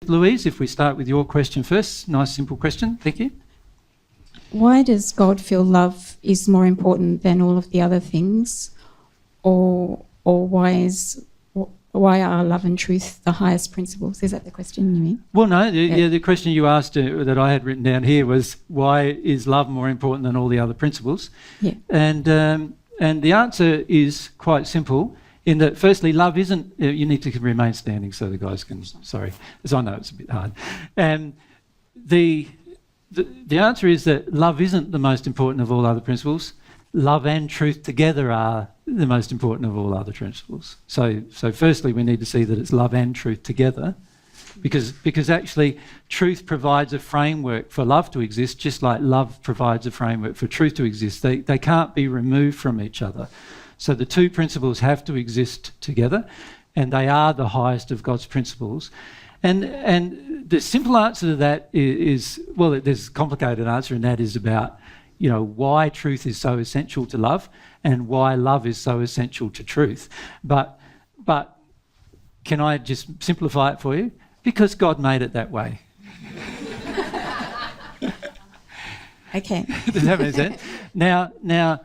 Louise, if we start with your question first. Nice, simple question. Thank you. Why does God feel love is more important than all of the other things? Or why are love and truth the highest principles? Is that the question you mean? Well, no, the question you asked that I had written down here was, why is love more important than all the other principles? Yeah. And the answer is quite simple, in that firstly, love isn't... you need to remain standing so the guys can... Sorry, as I know it's a bit hard. And the answer is that love isn't the most important of all other principles. Love and truth together are the most important of all other principles. So firstly, we need to see that it's love and truth together, because actually truth provides a framework for love to exist, just like love provides a framework for truth to exist. They can't be removed from each other. So the two principles have to exist together, and they are the highest of God's principles. And the simple answer to that is, well, there's a complicated answer, and that is about, why truth is so essential to love and why love is so essential to truth. But can I just simplify it for you? Because God made it that way. Okay. Does that make sense? Now,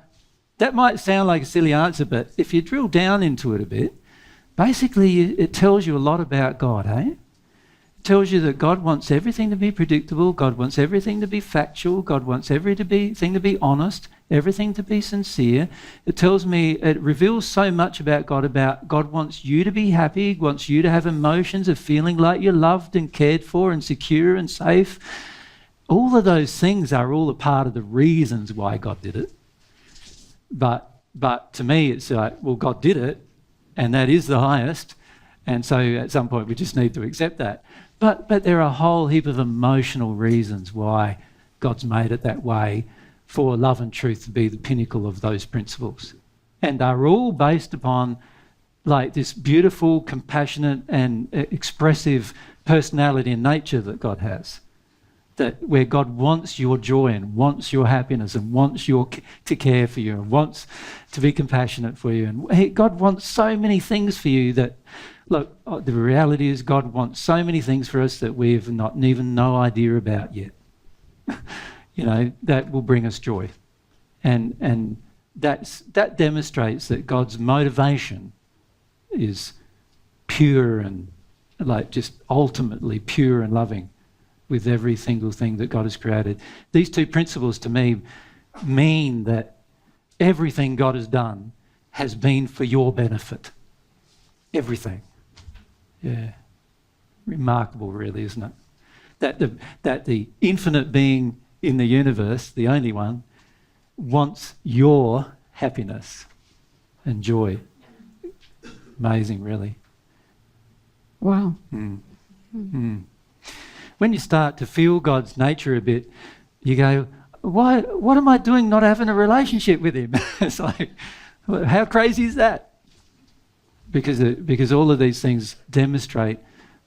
that might sound like a silly answer, but if you drill down into it a bit, basically it tells you a lot about God, eh? Tells you that God wants everything to be predictable, God wants everything to be factual, God wants everything to be honest, everything to be sincere. It reveals so much about God wants you to be happy, wants you to have emotions of feeling like you're loved and cared for and secure and safe. All of those things are all a part of the reasons why God did it. But to me, it's like, well, God did it, and that is the highest, and so at some point we just need to accept that. But there are a whole heap of emotional reasons why God's made it that way, for love and truth to be the pinnacle of those principles. And they're all based upon like this beautiful, compassionate and expressive personality and nature that God has. That where God wants your joy and wants your happiness and wants to care for you and wants to be compassionate for you. And God wants so many things for you that... Look, the reality is God wants so many things for us that we've not even no idea about yet. That will bring us joy. And that demonstrates that God's motivation is pure and like just ultimately pure and loving with every single thing that God has created. These two principles to me mean that everything God has done has been for your benefit. Everything. Yeah. Remarkable, really, isn't it? That the infinite being in the universe, the only one, wants your happiness and joy. Amazing, really. Wow. When you start to feel God's nature a bit, you go, what am I doing not having a relationship with him? It's like, how crazy is that? Because all of these things demonstrate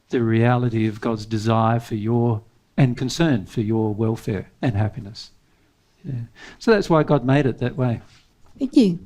the reality of God's desire for your and concern for your welfare and happiness. Yeah. So that's why God made it that way. Thank you.